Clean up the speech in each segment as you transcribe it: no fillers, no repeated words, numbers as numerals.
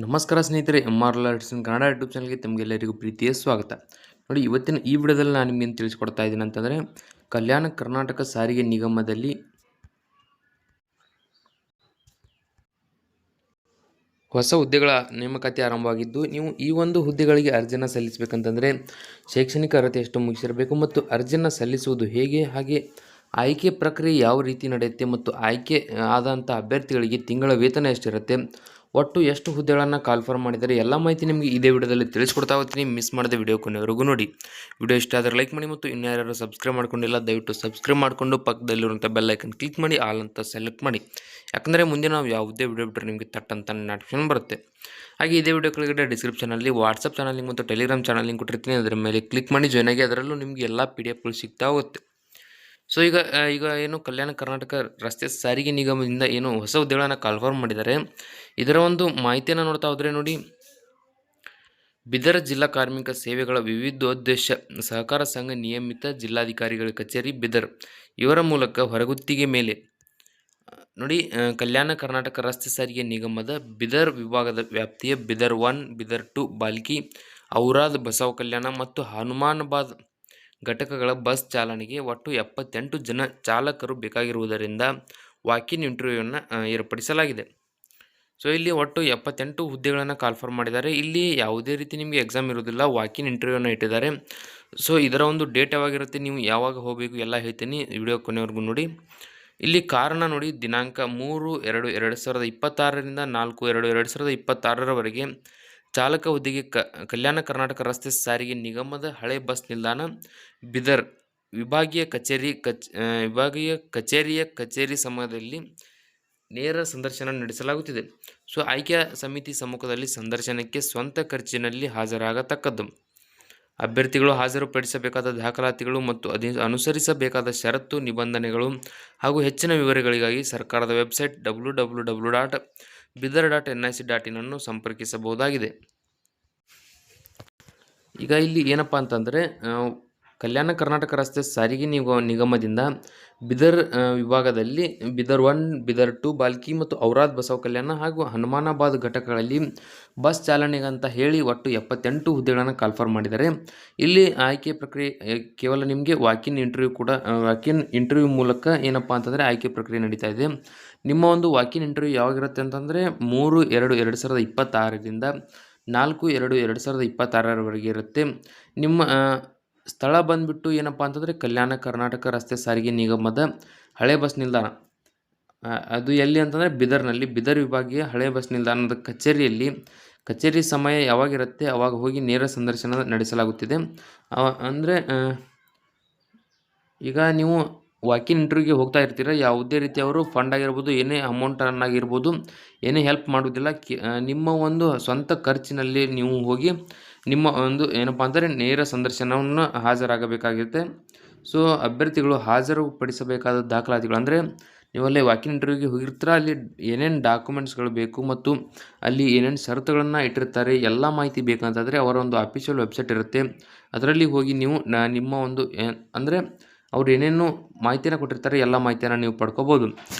ನಮಸ್ಕಾರ ಸ್ನೇಹಿತರೆ, MR Kannada YouTube ಚಾನಲ್ಗೆ ತಮಗೆಲ್ಲರಿಗೂ ಪ್ರೀತಿಯ ಸ್ವಾಗತ. ನೋಡಿ, ಇವತ್ತಿನ ಈ ವಿಡಿಯೋದಲ್ಲಿ ನಾನು ನಿಮಗೆ ತಿಳಿಸ್ಕೊಡ್ತಾ ಇದ್ದೀನಿ ಅಂತಂದರೆ, ಕಲ್ಯಾಣ ಕರ್ನಾಟಕ ಸಾರಿಗೆ ನಿಗಮದಲ್ಲಿ ಹೊಸ ಹುದ್ದೆಗಳ ನೇಮಕಾತಿ ಆರಂಭವಾಗಿದ್ದು, ನೀವು ಈ ಒಂದು ಹುದ್ದೆಗಳಿಗೆ ಅರ್ಜಿಯನ್ನು ಸಲ್ಲಿಸಬೇಕಂತಂದರೆ ಶೈಕ್ಷಣಿಕ ಅರ್ಹತೆ ಎಷ್ಟು ಮುಗಿಸಿರಬೇಕು ಮತ್ತು ಅರ್ಜಿಯನ್ನು ಸಲ್ಲಿಸುವುದು ಹೇಗೆ, ಹಾಗೆ ಆಯ್ಕೆ ಪ್ರಕ್ರಿಯೆ ಯಾವ ರೀತಿ ನಡೆಯುತ್ತೆ ಮತ್ತು ಆಯ್ಕೆ ಆದಂಥ ಅಭ್ಯರ್ಥಿಗಳಿಗೆ ತಿಂಗಳ ವೇತನ ಎಷ್ಟಿರುತ್ತೆ, ಒಟ್ಟು ಎಷ್ಟು ಹುದ್ದೆಗಳನ್ನು ಕಾಲ್ಫರ್ಮ್ ಮಾಡಿದ್ದಾರೆ, ಎಲ್ಲ ಮಾಹಿತಿ ನಿಮಗೆ ಇದೇ ವಿಡಿಯೋದಲ್ಲಿ ತಿಳಿಸ್ಕೊಡ್ತಾ ಹೋಗ್ತೀನಿ. ಮಿಸ್ ಮಾಡದೆ ವಿಡಿಯೋ ಕೊನೆವರೆಗೂ ನೋಡಿ. ವಿಡಿಯೋ ಇಷ್ಟ ಆದರೆ ಲೈಕ್ ಮಾಡಿ ಮತ್ತು ಇನ್ಯಾರು ಸಬ್ಸ್ಕ್ರೈಬ್ ಮಾಡ್ಕೊಂಡಿಲ್ಲ ದಯವಿಟ್ಟು ಸಬ್ಸ್ಕ್ರೈಬ್ ಮಾಡಿಕೊಂಡು ಪಕ್ಕದಲ್ಲಿರುವಂಥ ಬೆಲ್ ಐಕನ್ ಕ್ಲಿಕ್ ಮಾಡಿ ಆಲ್ ಅಂತ ಸೆಲೆಕ್ಟ್ ಮಾಡಿ. ಯಾಕಂದರೆ ಮುಂದೆ ನಾವು ಯಾವುದೇ ವಿಡಿಯೋ ಬಿಟ್ಟರೆ ನಿಮಗೆ ತಟ್ಟಂತ ನೋಟಿಫಿಕೇಶನ್ ಬರುತ್ತೆ. ಹಾಗೆ ಇದೇ ವಿಡಿಯೋ ಕೆಳಗಡೆ ಡಿಸ್ಕ್ರಿಪ್ಷನಲ್ಲಿ ವಾಟ್ಸಪ್ ಚಾನಲ್ ಲಿಂಕ್ ಮತ್ತು ಟೆಲಿಗ್ರಾಮ್ ಚಾನಲ್ ಲಿಂಕ್ ಕೊಟ್ಟಿರ್ತೀನಿ. ಅದರ ಮೇಲೆ ಕ್ಲಿಕ್ ಮಾಡಿ ಜಾಯ್ನ್ ಆಗಿ. ಅದರಲ್ಲೂ ನಿಮಗೆ ಎಲ್ಲ PDF ಸಿಗ್ತಾ ಹೋಗುತ್ತೆ. ಸೊ ಈಗ ಏನು ಕಲ್ಯಾಣ ಕರ್ನಾಟಕ ರಸ್ತೆ ಸಾರಿಗೆ ನಿಗಮದಿಂದ ಏನು ಹೊಸ ಹುದ್ದೆಗಳನ್ನು ಕಾಲ್ಫರ್ಮ್ ಮಾಡಿದ್ದಾರೆ, ಇದರ ಒಂದು ಮಾಹಿತಿಯನ್ನು ನೋಡ್ತಾ ಹೋದರೆ ನೋಡಿ, ಬೀದರ್ ಜಿಲ್ಲಾ ಕಾರ್ಮಿಕ ಸೇವೆಗಳ ವಿವಿಧೋದ್ದೇಶ ಸಹಕಾರ ಸಂಘ ನಿಯಮಿತ ಜಿಲ್ಲಾಧಿಕಾರಿಗಳ ಕಚೇರಿ ಬೀದರ್ ಇವರ ಮೂಲಕ ಹೊರಗುತ್ತಿಗೆ ಮೇಲೆ ನೋಡಿ, ಕಲ್ಯಾಣ ಕರ್ನಾಟಕ ರಸ್ತೆ ಸಾರಿಗೆ ನಿಗಮದ ಬೀದರ್ ವಿಭಾಗದ ವ್ಯಾಪ್ತಿಯ ಬೀದರ್ 1, ಬೀದರ್ 2, ಬಾಲ್ಕಿ, ಔರಾದ್, ಬಸವ ಕಲ್ಯಾಣ ಮತ್ತು ಹನುಮಾನಾಬಾದ್ ಘಟಕಗಳ ಬಸ್ ಚಾಲನೆಗೆ ಒಟ್ಟು 78 ಜನ ಚಾಲಕರು ಬೇಕಾಗಿರುವುದರಿಂದ ವಾಕಿನ್ ಇಂಟರ್ವ್ಯೂವನ್ನು ಏರ್ಪಡಿಸಲಾಗಿದೆ. ಸೊ ಇಲ್ಲಿ ಒಟ್ಟು 78 ಹುದ್ದೆಗಳನ್ನು ಕಾಲ್ಫರ್ಮ್ ಮಾಡಿದ್ದಾರೆ. ಇಲ್ಲಿ ಯಾವುದೇ ರೀತಿ ನಿಮಗೆ ಎಕ್ಸಾಮ್ ಇರೋದಿಲ್ಲ, ವಾಕಿನ್ ಇಂಟರ್ವ್ಯೂವನ್ನು ಇಟ್ಟಿದ್ದಾರೆ. ಸೊ ಇದರ ಒಂದು ಡೇಟ್ ಯಾವಾಗಿರುತ್ತೆ, ನೀವು ಯಾವಾಗ ಹೋಗಬೇಕು ಎಲ್ಲ ಹೇಳ್ತೀನಿ, ವಿಡಿಯೋ ಕೊನೆವರೆಗೂ ನೋಡಿ. ಇಲ್ಲಿ ಕಾರಣ ನೋಡಿ, ದಿನಾಂಕ 3/2/2026 ರಿಂದ 4/2/2026 ಚಾಲಕ ಹುದ್ದೆಗೆ ಕಲ್ಯಾಣ ಕರ್ನಾಟಕ ರಸ್ತೆ ಸಾರಿಗೆ ನಿಗಮದ ಹಳೆ ಬಸ್ ನಿಲ್ದಾಣ ಬೀದರ್ ವಿಭಾಗೀಯ ಕಚೇರಿಯ ಕಚೇರಿ ಸಮಯದಲ್ಲಿ ನೇರ ಸಂದರ್ಶನ ನಡೆಸಲಾಗುತ್ತಿದೆ. ಸೊ ಆಯ್ಕೆ ಸಮಿತಿ ಸಮ್ಮುಖದಲ್ಲಿ ಸಂದರ್ಶನಕ್ಕೆ ಸ್ವಂತ ಖರ್ಚಿನಲ್ಲಿ ಹಾಜರಾಗತಕ್ಕದ್ದು. ಅಭ್ಯರ್ಥಿಗಳು ಹಾಜರುಪಡಿಸಬೇಕಾದ ದಾಖಲಾತಿಗಳು ಮತ್ತು ಅನುಸರಿಸಬೇಕಾದ ಷರತ್ತು ನಿಬಂಧನೆಗಳು ಹಾಗೂ ಹೆಚ್ಚಿನ ವಿವರಗಳಿಗಾಗಿ ಸರ್ಕಾರದ ವೆಬ್ಸೈಟ್ www.bidar.nic.in ಅನ್ನು ಸಂಪರ್ಕಿಸಬಹುದಾಗಿದೆ. ಈಗ ಇಲ್ಲಿ ಏನಪ್ಪ ಅಂತಂದರೆ, ಕಲ್ಯಾಣ ಕರ್ನಾಟಕ ರಸ್ತೆ ಸಾರಿಗೆ ನಿಗಮದಿಂದ ಬೀದರ್ ವಿಭಾಗದಲ್ಲಿ ಬೀದರ್ 1, ಬೀದರ್ 2, ಬಾಲ್ಕಿ ಮತ್ತು ಔರಾದ್, ಬಸವ ಕಲ್ಯಾಣ ಹಾಗೂ ಹನುಮಾನಾಬಾದ್ ಘಟಕಗಳಲ್ಲಿ ಬಸ್ ಚಾಲನೆಗಂತ ಹೇಳಿ ಒಟ್ಟು 78 ಹುದ್ದೆಗಳನ್ನು ಕಾಲ್ಫರ್ಮ್ ಮಾಡಿದ್ದಾರೆ. ಇಲ್ಲಿ ಆಯ್ಕೆ ಪ್ರಕ್ರಿಯೆ ಕೇವಲ ನಿಮಗೆ ವಾಕಿನ್ ಇಂಟರ್ವ್ಯೂ ಮೂಲಕ ಏನಪ್ಪ ಅಂತಂದರೆ ಆಯ್ಕೆ ಪ್ರಕ್ರಿಯೆ ನಡೀತಾ ಇದೆ. ನಿಮ್ಮ ಒಂದು ವಾಕಿನ್ ಇಂಟರ್ವ್ಯೂ ಯಾವಾಗಿರುತ್ತೆ ಅಂತಂದರೆ 3/2/2026 ರಿಂದ 4/2/2026 ಇರುತ್ತೆ. ನಿಮ್ಮ ಸ್ಥಳ ಬಂದುಬಿಟ್ಟು ಏನಪ್ಪ ಅಂತಂದರೆ ಕಲ್ಯಾಣ ಕರ್ನಾಟಕ ರಸ್ತೆ ಸಾರಿಗೆ ನಿಗಮದ ಹಳೆ ಬಸ್ ನಿಲ್ದಾಣ, ಅದು ಎಲ್ಲಿ ಅಂತಂದರೆ ಬೀದರ್ನಲ್ಲಿ, ಬೀದರ್ ವಿಭಾಗೀಯ ಹಳೆ ಬಸ್ ನಿಲ್ದಾಣದ ಕಚೇರಿ ಸಮಯ ಯಾವಾಗಿರುತ್ತೆ ಅವಾಗ ಹೋಗಿ ನೇರ ಸಂದರ್ಶನ ನಡೆಸಲಾಗುತ್ತಿದೆ. ಅಂದರೆ ಈಗ ನೀವು ವಾಕಿನ್ ಇಂಟರ್ವ್ಯೂಗೆ ಹೋಗ್ತಾ ಇರ್ತೀರ, ಯಾವುದೇ ರೀತಿ ಅವರು ಫಂಡ್ ಆಗಿರ್ಬೋದು, ಏನೇ ಅಮೌಂಟನ್ನಾಗಿರ್ಬೋದು, ಏನೇ ಹೆಲ್ಪ್ ಮಾಡೋದಿಲ್ಲ. ನಿಮ್ಮ ಒಂದು ಸ್ವಂತ ಖರ್ಚಿನಲ್ಲಿ ನೀವು ಹೋಗಿ ನಿಮ್ಮ ಒಂದು ಏನಪ್ಪ ಅಂದರೆ ನೇರ ಸಂದರ್ಶನವನ್ನು ಹಾಜರಾಗಬೇಕಾಗಿರುತ್ತೆ. ಸೊ ಅಭ್ಯರ್ಥಿಗಳು ಹಾಜರುಪಡಿಸಬೇಕಾದ ದಾಖಲಾತಿಗಳು ಅಂದರೆ, ನೀವಲ್ಲಿ ವಾಕಿನ್ ಇಂಟರ್ವ್ಯೂಗೆ ಹೋಗಿರ್ತೀರ, ಅಲ್ಲಿ ಏನೇನು ಡಾಕ್ಯುಮೆಂಟ್ಸ್ಗಳು ಬೇಕು ಮತ್ತು ಅಲ್ಲಿ ಏನೇನು ಷರತ್ತುಗಳನ್ನು ಇಟ್ಟಿರ್ತಾರೆ ಎಲ್ಲ ಮಾಹಿತಿ ಬೇಕಂತಂದರೆ ಅವರ ಒಂದು ಅಫಿಷಿಯಲ್ ವೆಬ್ಸೈಟ್ ಇರುತ್ತೆ. ಅದರಲ್ಲಿ ಹೋಗಿ ನೀವು ನಿಮ್ಮ ಒಂದು ಅಂದರೆ ಅವ್ರು ಏನೇನು ಮಾಹಿತಿಯನ್ನು ಕೊಟ್ಟಿರ್ತಾರೆ ಎಲ್ಲ ಮಾಹಿತಿಯನ್ನು ನೀವು ಪಡ್ಕೋಬೋದು.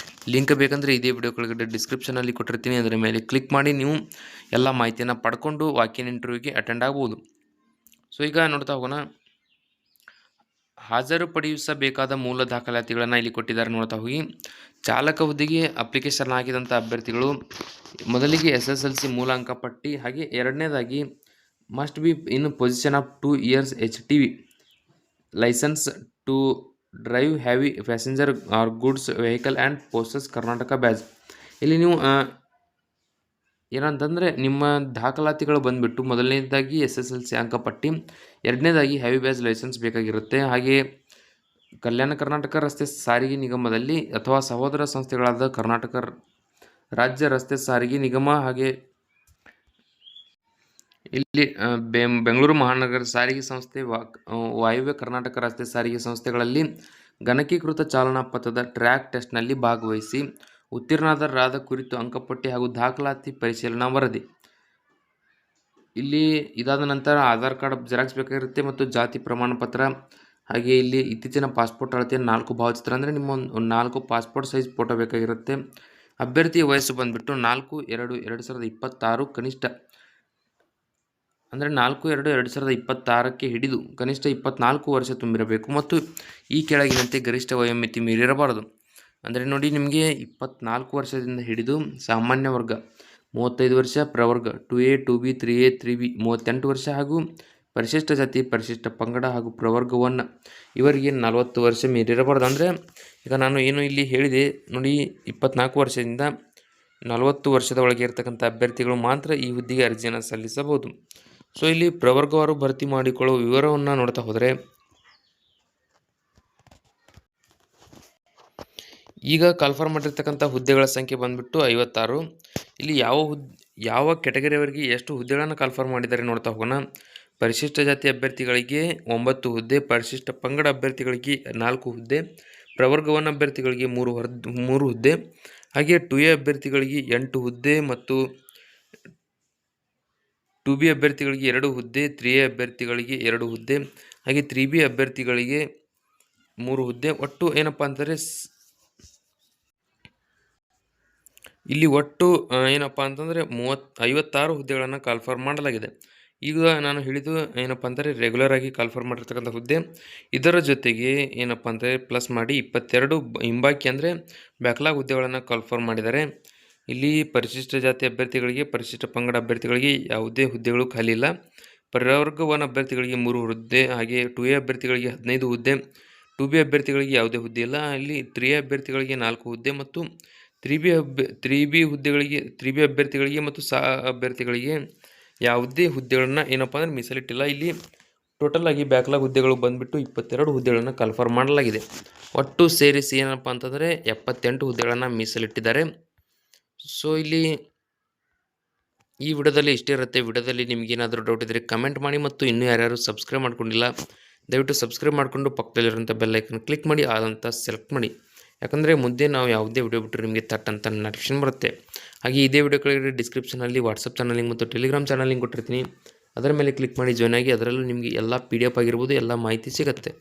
ಲಿಂಕ್ ಬೇಕಂದರೆ ಇದೇ ವಿಡಿಯೋ ಕೆಳಗಡೆ ಡಿಸ್ಕ್ರಿಪ್ಷನಲ್ಲಿ ಕೊಟ್ಟಿರ್ತೀನಿ, ಅದರ ಮೇಲೆ ಕ್ಲಿಕ್ ಮಾಡಿ ನೀವು ಎಲ್ಲ ಮಾಹಿತಿಯನ್ನು ಪಡ್ಕೊಂಡು ವಾಕಿನ್ ಇಂಟರ್ವ್ಯೂಗೆ ಅಟೆಂಡ್ ಆಗ್ಬೋದು. ಸೊ ಈಗ ನೋಡ್ತಾ ಹೋಗೋಣ, ಹಾಜರುಪಡಿಸಬೇಕಾದ ಮೂಲ ದಾಖಲಾತಿಗಳನ್ನು ಇಲ್ಲಿ ಕೊಟ್ಟಿದ್ದಾರೆ. ನೋಡ್ತಾ ಹೋಗಿ, ಚಾಲಕ ಹುದ್ದೆಗೆ ಅಪ್ಲಿಕೇಶನ್ ಹಾಕಿದಂಥ ಅಭ್ಯರ್ಥಿಗಳು ಮೊದಲಿಗೆ SSLC ಮೂಲ ಅಂಕಪಟ್ಟಿ, ಹಾಗೆ ಎರಡನೇದಾಗಿ must be in position of 2 years HTV licence to drive heavy passenger or goods vehicle and possess Karnataka badge. ಇಲ್ಲಿ ನೀವು ಏನಂತಂದರೆ ನಿಮ್ಮ ದಾಖಲಾತಿಗಳು ಬಂದುಬಿಟ್ಟು ಮೊದಲನೇದಾಗಿ SSLC ಅಂಕಪಟ್ಟಿ, ಎರಡನೇದಾಗಿ ಹೆವಿ ಬ್ಯಾಜ್ ಲೈಸೆನ್ಸ್ ಬೇಕಾಗಿರುತ್ತೆ. ಹಾಗೆ ಕಲ್ಯಾಣ ಕರ್ನಾಟಕ ರಸ್ತೆ ಸಾರಿಗೆ ನಿಗಮದಲ್ಲಿ ಅಥವಾ ಸಹೋದರ ಸಂಸ್ಥೆಗಳಾದ ಕರ್ನಾಟಕ ರಾಜ್ಯ ರಸ್ತೆ ಸಾರಿಗೆ ನಿಗಮ, ಹಾಗೆ ಇಲ್ಲಿ ಬೆಂಗಳೂರು ಮಹಾನಗರ ಸಾರಿಗೆ ಸಂಸ್ಥೆ, ವಾಯುವ್ಯ ಕರ್ನಾಟಕ ರಸ್ತೆ ಸಾರಿಗೆ ಸಂಸ್ಥೆಗಳಲ್ಲಿ ಗಣಕೀಕೃತ ಚಾಲನಾ ಪಥದ ಟ್ರ್ಯಾಕ್ ಟೆಸ್ಟ್ನಲ್ಲಿ ಭಾಗವಹಿಸಿ ಉತ್ತೀರ್ಣರಾದ ಕುರಿತು ಅಂಕಪಟ್ಟಿ ಹಾಗೂ ದಾಖಲಾತಿ ಪರಿಶೀಲನಾ ವರದಿ. ಇಲ್ಲಿ ಇದಾದ ನಂತರ ಆಧಾರ್ ಕಾರ್ಡ್ ಜೆರಾಕ್ಸ್ ಬೇಕಾಗಿರುತ್ತೆ ಮತ್ತು ಜಾತಿ ಪ್ರಮಾಣ ಪತ್ರ, ಹಾಗೆ ಇಲ್ಲಿ ಇತ್ತೀಚಿನ ಪಾಸ್ಪೋರ್ಟ್ ಅಳತೆಯ 4 ಭಾವಚಿತ್ರ ಅಂದರೆ ನಿಮ್ಮ ಒಂದು 4 ಪಾಸ್ಪೋರ್ಟ್ ಸೈಜ್ ಫೋಟೋ ಬೇಕಾಗಿರುತ್ತೆ. ಅಭ್ಯರ್ಥಿಯ ವಯಸ್ಸು ಬಂದುಬಿಟ್ಟು 4/2/2026 ಕನಿಷ್ಠ ಅಂದರೆ 4/2/2026ಕ್ಕೆ ಹಿಡಿದು ಕನಿಷ್ಠ 24 ವರ್ಷ ತುಂಬಿರಬೇಕು ಮತ್ತು ಈ ಕೆಳಗಿನಂತೆ ಗರಿಷ್ಠ ವಯೋಮಿತಿ ಮೀರಿರಬಾರದು. ಅಂದರೆ ನೋಡಿ, ನಿಮಗೆ 24 ವರ್ಷದಿಂದ ಹಿಡಿದು ಸಾಮಾನ್ಯ ವರ್ಗ 35 ವರ್ಷ, ಪ್ರವರ್ಗ 2A 2B 3A 3B 38 ವರ್ಷ ಹಾಗೂ ಪರಿಶಿಷ್ಟ ಜಾತಿ, ಪರಿಶಿಷ್ಟ ಪಂಗಡ ಹಾಗೂ ಪ್ರವರ್ಗ 1 ಇವರಿಗೆ 40 ವರ್ಷ ಮೀರಿರಬಾರ್ದು. ಅಂದರೆ ಈಗ ನಾನು ಏನು ಇಲ್ಲಿ ಹೇಳಿದೆ ನೋಡಿ, 24 ವರ್ಷದಿಂದ 40 ವರ್ಷದ ಒಳಗೆ ಇರತಕ್ಕಂಥ ಅಭ್ಯರ್ಥಿಗಳು ಮಾತ್ರ ಈ ಹುದ್ದೆಗೆ ಅರ್ಜಿಯನ್ನು ಸಲ್ಲಿಸಬಹುದು. ಸೊ ಇಲ್ಲಿ ಪ್ರವರ್ಗವಾರು ಭರ್ತಿ ಮಾಡಿಕೊಳ್ಳುವ ವಿವರವನ್ನು ನೋಡ್ತಾ ಹೋದರೆ, ಈಗ ಕಾಲ್ಫಾರ್ಮ್ ಮಾಡಿರ್ತಕ್ಕಂಥ ಹುದ್ದೆಗಳ ಸಂಖ್ಯೆ ಬಂದುಬಿಟ್ಟು 56. ಇಲ್ಲಿ ಯಾವ ಕೆಟಗರಿಯವರಿಗೆ ಎಷ್ಟು ಹುದ್ದೆಗಳನ್ನು ಕಾಲ್ಫಾರ್ಮ್ ಮಾಡಿದ್ದಾರೆ ನೋಡ್ತಾ ಹೋಗೋಣ. ಪರಿಶಿಷ್ಟ ಜಾತಿ ಅಭ್ಯರ್ಥಿಗಳಿಗೆ 9 ಹುದ್ದೆ, ಪರಿಶಿಷ್ಟ ಪಂಗಡ ಅಭ್ಯರ್ಥಿಗಳಿಗೆ 4 ಹುದ್ದೆ, ಪ್ರವರ್ಗ 1 ಅಭ್ಯರ್ಥಿಗಳಿಗೆ 3 ಹುದ್ದೆ, ಹಾಗೆ 2A ಅಭ್ಯರ್ಥಿಗಳಿಗೆ 8 ಹುದ್ದೆ ಮತ್ತು 2B ಅಭ್ಯರ್ಥಿಗಳಿಗೆ 2 ಹುದ್ದೆ, 3A ಅಭ್ಯರ್ಥಿಗಳಿಗೆ 2 ಹುದ್ದೆ, ಹಾಗೆ 3B ಅಭ್ಯರ್ಥಿಗಳಿಗೆ 3 ಹುದ್ದೆ. ಒಟ್ಟು ಏನಪ್ಪ ಅಂತಂದರೆ ಇಲ್ಲಿ ಒಟ್ಟು ಏನಪ್ಪ ಅಂತಂದರೆ 56 ಹುದ್ದೆಗಳನ್ನು ಕಾಲ್ಫಾರ್ಮ್ ಮಾಡಲಾಗಿದೆ. ಈಗ ನಾನು ಹೇಳಿದ್ದು ಏನಪ್ಪ ಅಂದರೆ ರೆಗ್ಯುಲರ್ ಆಗಿ ಕಾಲ್ಫಾರ್ಮ್ ಮಾಡಿರ್ತಕ್ಕಂಥ ಹುದ್ದೆ, ಇದರ ಜೊತೆಗೆ ಏನಪ್ಪ ಅಂದರೆ ಪ್ಲಸ್ ಮಾಡಿ 22 ಹಿಂಬಾಕಿ ಅಂದರೆ ಬ್ಯಾಕ್ಲಾಗ್ ಹುದ್ದೆಗಳನ್ನು ಕಾಲ್ಫಾರ್ಮ್ ಮಾಡಿದ್ದಾರೆ. ಇಲ್ಲಿ ಪರಿಶಿಷ್ಟ ಜಾತಿ ಅಭ್ಯರ್ಥಿಗಳಿಗೆ, ಪರಿಶಿಷ್ಟ ಪಂಗಡ ಅಭ್ಯರ್ಥಿಗಳಿಗೆ ಯಾವುದೇ ಹುದ್ದೆಗಳು ಖಾಲಿ ಇಲ್ಲ. ಪ್ರವರ್ಗ 1 ಅಭ್ಯರ್ಥಿಗಳಿಗೆ 3 ಹುದ್ದೆ, ಹಾಗೆ 2A ಅಭ್ಯರ್ಥಿಗಳಿಗೆ 15 ಹುದ್ದೆ, 2B ಅಭ್ಯರ್ಥಿಗಳಿಗೆ ಯಾವುದೇ ಹುದ್ದೆ ಇಲ್ಲ. ಇಲ್ಲಿ 3A ಅಭ್ಯರ್ಥಿಗಳಿಗೆ 4 ಹುದ್ದೆ ಮತ್ತು 3B ಅಭ್ಯರ್ಥಿಗಳಿಗೆ ಮತ್ತು ಅಭ್ಯರ್ಥಿಗಳಿಗೆ ಯಾವುದೇ ಹುದ್ದೆಗಳನ್ನು ಏನಪ್ಪ ಅಂದರೆ ಮೀಸಲಿಟ್ಟಿಲ್ಲ. ಇಲ್ಲಿ ಟೋಟಲ್ ಆಗಿ ಬ್ಯಾಕ್ಲಾಗ್ ಹುದ್ದೆಗಳು ಬಂದುಬಿಟ್ಟು 22 ಹುದ್ದೆಗಳನ್ನು ಕನ್ಫರ್ಮ್ ಮಾಡಲಾಗಿದೆ. ಒಟ್ಟು ಸೇರಿಸಿ ಏನಪ್ಪ ಅಂತಂದರೆ 78 ಹುದ್ದೆಗಳನ್ನು ಮೀಸಲಿಟ್ಟಿದ್ದಾರೆ. ಸೊ ಇಲ್ಲಿ ಈ ವಿಡಿಯೋದಲ್ಲಿ ಇಷ್ಟೇ ಇರುತ್ತೆ. ವಿಡಿಯೋದಲ್ಲಿ ನಿಮಗೇನಾದರೂ ಡೌಟ್ ಇದ್ದರೆ ಕಮೆಂಟ್ ಮಾಡಿ, ಮತ್ತು ಇನ್ನೂ ಯಾರ್ಯಾರು ಸಬ್ಸ್ಕ್ರೈಬ್ ಮಾಡ್ಕೊಂಡಿಲ್ಲ ದಯವಿಟ್ಟು ಸಬ್ಸ್ಕ್ರೈಬ್ ಮಾಡಿಕೊಂಡು ಪಕ್ಕದಲ್ಲಿರುವಂಥ ಬೆಲ್ ಐಕನ್ ಕ್ಲಿಕ್ ಮಾಡಿ, ಆದಂತ ಸೆಲೆಕ್ಟ್ ಮಾಡಿ. ಯಾಕಂದರೆ ಮುಂದೆ ನಾವು ಯಾವುದೇ ವಿಡಿಯೋ ಬಿಟ್ಟರೆ ನಿಮಗೆ ತಟ್ಟಂತ ನೋಟಿಫಿಕೇಶನ್ ಬರುತ್ತೆ. ಹಾಗೆ ಇದೇ ವಿಡಿಯೋ ಕೆಳಗಡೆ ಡಿಸ್ಕ್ರಿಪ್ಷನಲ್ಲಿ ವಾಟ್ಸಪ್ ಚಾನಲ್ ಲಿಂಕ್ ಮತ್ತು ಟೆಲಿಗ್ರಾಮ್ ಚಾನಲ್ ಲಿಂಕ್ ಕೊಟ್ಟಿರ್ತೀನಿ. ಅದರ ಮೇಲೆ ಕ್ಲಿಕ್ ಮಾಡಿ ಜಾಯ್ನ್ ಆಗಿ. ಅದರಲ್ಲೂ ನಿಮಗೆ ಎಲ್ಲ PDF ಆಗಿರ್ಬೋದು, ಎಲ್ಲ ಮಾಹಿತಿ ಸಿಗುತ್ತೆ.